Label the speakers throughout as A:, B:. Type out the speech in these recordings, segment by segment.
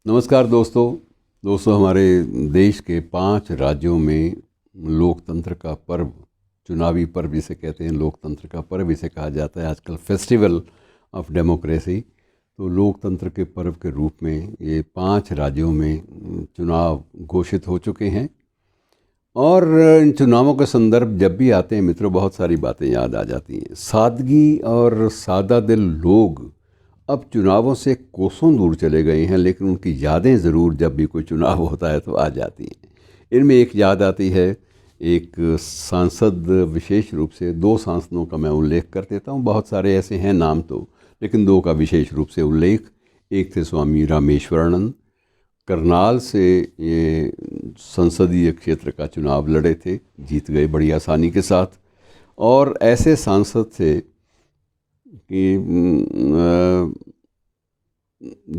A: नमस्कार दोस्तों हमारे देश के 5 राज्यों में लोकतंत्र का पर्व, चुनावी पर्व जिसे कहते हैं, लोकतंत्र का पर्व इसे कहा जाता है आजकल, फेस्टिवल ऑफ डेमोक्रेसी। तो लोकतंत्र के पर्व के रूप में ये 5 राज्यों में चुनाव घोषित हो चुके हैं। और इन चुनावों के संदर्भ जब भी आते हैं मित्रों, बहुत सारी बातें याद आ जाती हैं। सादगी और सादा दिल लोग अब चुनावों से कोसों दूर चले गए हैं, लेकिन उनकी यादें ज़रूर जब भी कोई चुनाव होता है तो आ जाती हैं। इनमें एक याद आती है, एक सांसद, विशेष रूप से 2 सांसदों का मैं उल्लेख कर देता हूँ। बहुत सारे ऐसे हैं नाम तो, लेकिन 2 का विशेष रूप से उल्लेख। एक थे स्वामी रामेश्वरानंद, करनाल से ये संसदीय क्षेत्र का चुनाव लड़े थे, जीत गए बड़ी आसानी के साथ। और ऐसे सांसद थे कि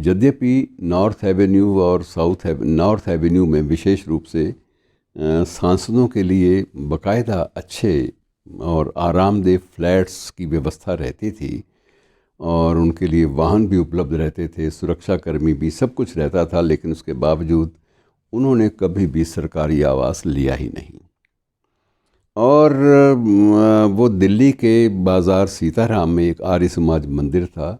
A: यद्यपि नॉर्थ एवेन्यू और नॉर्थ एवेन्यू में विशेष रूप से सांसदों के लिए बाकायदा अच्छे और आरामदेह फ्लैट्स की व्यवस्था रहती थी, और उनके लिए वाहन भी उपलब्ध रहते थे, सुरक्षाकर्मी भी, सब कुछ रहता था। लेकिन उसके बावजूद उन्होंने कभी भी सरकारी आवास लिया ही नहीं। और वो दिल्ली के बाज़ार सीताराम में एक आर्य समाज मंदिर था।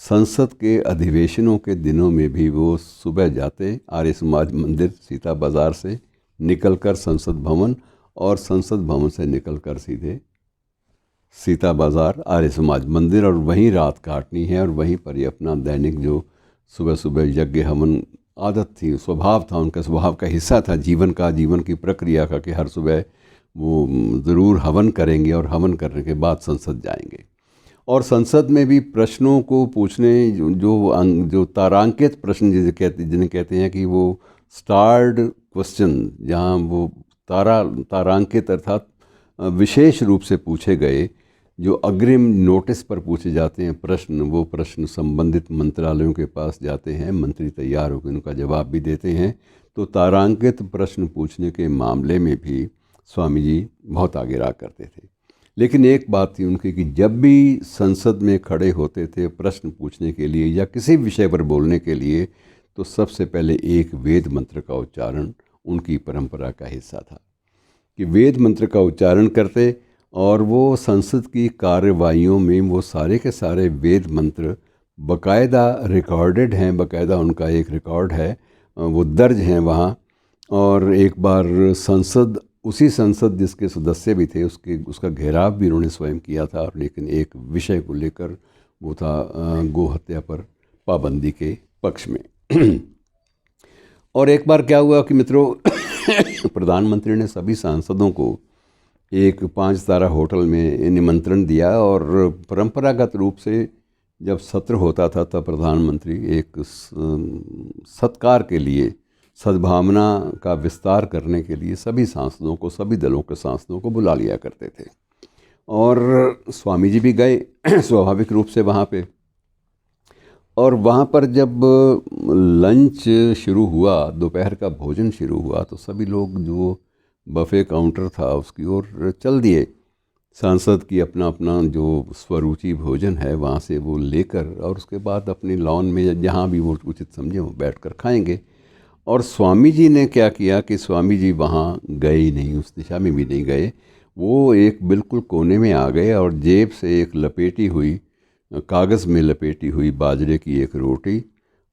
A: संसद के अधिवेशनों के दिनों में भी वो सुबह जाते आर्य समाज मंदिर सीता बाज़ार से निकलकर संसद भवन, और संसद भवन से निकलकर सीधे सीता बाज़ार आर्य समाज मंदिर, और वहीं रात काटनी है। और वहीं पर ही अपना दैनिक जो सुबह सुबह यज्ञ हवन आदत थी, स्वभाव था, उनका स्वभाव का हिस्सा था, जीवन की प्रक्रिया का, कि हर सुबह वो ज़रूर हवन करेंगे और हवन करने के बाद संसद जाएंगे। और संसद में भी प्रश्नों को पूछने, जो तारांकित प्रश्न जिन्हें कहते हैं कि वो स्टार्ड क्वेश्चन, जहाँ वो तारांकित अर्थात विशेष रूप से पूछे गए, जो अग्रिम नोटिस पर पूछे जाते हैं प्रश्न, वो प्रश्न संबंधित मंत्रालयों के पास जाते हैं, मंत्री तैयार होकर उनका जवाब भी देते हैं। तो तारांकित प्रश्न पूछने के मामले में भी स्वामी जी बहुत आगे रहा करते थे। लेकिन एक बात थी उनकी कि जब भी संसद में खड़े होते थे प्रश्न पूछने के लिए या किसी विषय पर बोलने के लिए, तो सबसे पहले एक वेद मंत्र का उच्चारण उनकी परंपरा का हिस्सा था, कि वेद मंत्र का उच्चारण करते। और वो संसद की कार्यवाहियों में वो सारे के सारे वेद मंत्र बाकायदा रिकॉर्डेड हैं, बाकायदा उनका एक रिकॉर्ड है, वो दर्ज हैं वहाँ। और एक बार उसी संसद जिसके सदस्य भी थे, उसका घेराव भी उन्होंने स्वयं किया था, लेकिन एक विषय को लेकर, वो था गौ हत्या पर पाबंदी के पक्ष में। और एक बार क्या हुआ कि मित्रों, प्रधानमंत्री ने सभी सांसदों को एक 5 तारा होटल में निमंत्रण दिया, और परंपरागत रूप से जब सत्र होता था तब प्रधानमंत्री एक सत्कार के लिए, सद्भावना का विस्तार करने के लिए सभी सांसदों को, सभी दलों के सांसदों को बुला लिया करते थे। और स्वामी जी भी गए स्वाभाविक रूप से वहाँ पे। और वहाँ पर जब लंच शुरू हुआ, दोपहर का भोजन शुरू हुआ, तो सभी लोग जो बफ़े काउंटर था उसकी ओर चल दिए। सांसद की अपना अपना जो स्वरुचि भोजन है वहाँ से वो लेकर, और उसके बाद अपनी लॉन में जहाँ भी वो उचित समझे वो बैठ कर खाएँगे। और स्वामी जी ने क्या किया कि स्वामी जी वहाँ गए ही नहीं, उस दिशा में भी नहीं गए। वो एक बिल्कुल कोने में आ गए और जेब से एक लपेटी हुई, कागज़ में लपेटी हुई बाजरे की एक रोटी,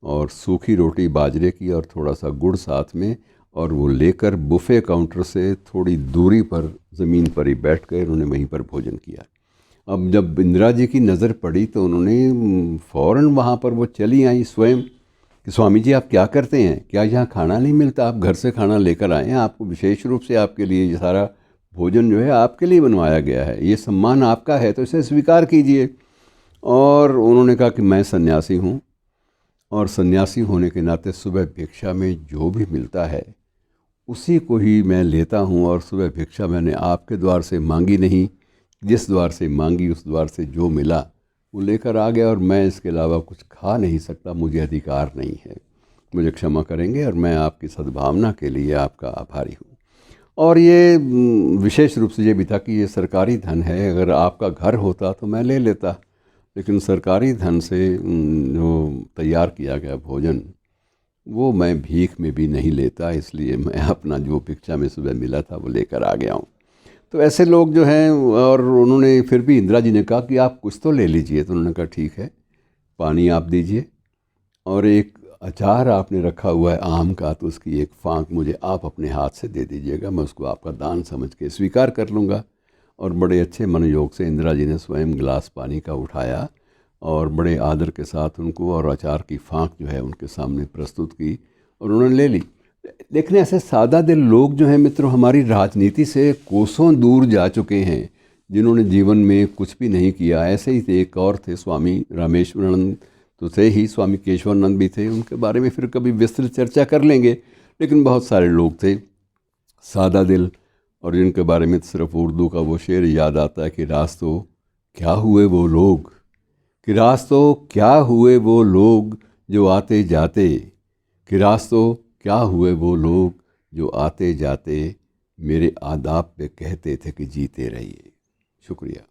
A: और सूखी रोटी बाजरे की और थोड़ा सा गुड़ साथ में, और वो लेकर बुफ़े काउंटर से थोड़ी दूरी पर ज़मीन पर ही बैठ कर उन्होंने वहीं पर भोजन किया। अब जब इंदिरा जी की नज़र पड़ी तो उन्होंने फ़ौरन वहाँ पर वो चली आई स्वयं कि स्वामी जी आप क्या करते हैं, क्या यहाँ खाना नहीं मिलता, आप घर से खाना लेकर आए हैं, आपको विशेष रूप से आपके लिए ये सारा भोजन जो है आपके लिए बनवाया गया है, ये सम्मान आपका है, तो इसे स्वीकार कीजिए। और उन्होंने कहा कि मैं सन्यासी हूँ, और सन्यासी होने के नाते सुबह भिक्षा में जो भी मिलता है उसी को ही मैं लेता हूँ, और सुबह भिक्षा मैंने आपके द्वार से मांगी नहीं, जिस द्वार से मांगी उस द्वार से जो मिला वो लेकर आ गया, और मैं इसके अलावा कुछ खा नहीं सकता, मुझे अधिकार नहीं है, मुझे क्षमा करेंगे, और मैं आपकी सद्भावना के लिए आपका आभारी हूँ। और ये विशेष रूप से ये भी था कि ये सरकारी धन है, अगर आपका घर होता तो मैं ले लेता, लेकिन सरकारी धन से जो तैयार किया गया भोजन वो मैं भीख में भी नहीं लेता, इसलिए मैं अपना जो भिक्षा में सुबह मिला था वो लेकर आ गया हूँ। तो ऐसे लोग जो हैं, और उन्होंने फिर भी इंदिरा जी ने कहा कि आप कुछ तो ले लीजिए। तो उन्होंने कहा ठीक है, पानी आप दीजिए, और एक अचार आपने रखा हुआ है आम का, तो उसकी एक फांक मुझे आप अपने हाथ से दे दीजिएगा, मैं उसको आपका दान समझ के स्वीकार कर लूँगा। और बड़े अच्छे मनोयोग से इंदिरा जी ने स्वयं गिलास पानी का उठाया और बड़े आदर के साथ उनको और अचार की फांक जो है उनके सामने प्रस्तुत की और उन्होंने ले ली। लेकिन ऐसे सादा दिल लोग जो हैं मित्रों, हमारी राजनीति से कोसों दूर जा चुके हैं, जिन्होंने जीवन में कुछ भी नहीं किया। ऐसे ही थे, एक और थे स्वामी रामेश्वरानंद, तो थे ही, स्वामी केशवानंद भी थे, उनके बारे में फिर कभी विस्तृत चर्चा कर लेंगे। लेकिन बहुत सारे लोग थे सादा दिल, और जिनके बारे में सिर्फ उर्दू का वो शेर याद आता है कि रास्तों क्या हुए वो लोग, कि रास्तों क्या हुए वो लोग जो आते जाते, कि रास्तों क्या हुए वो लोग जो आते जाते मेरे आदाब पे कहते थे कि जीते रहिए। शुक्रिया।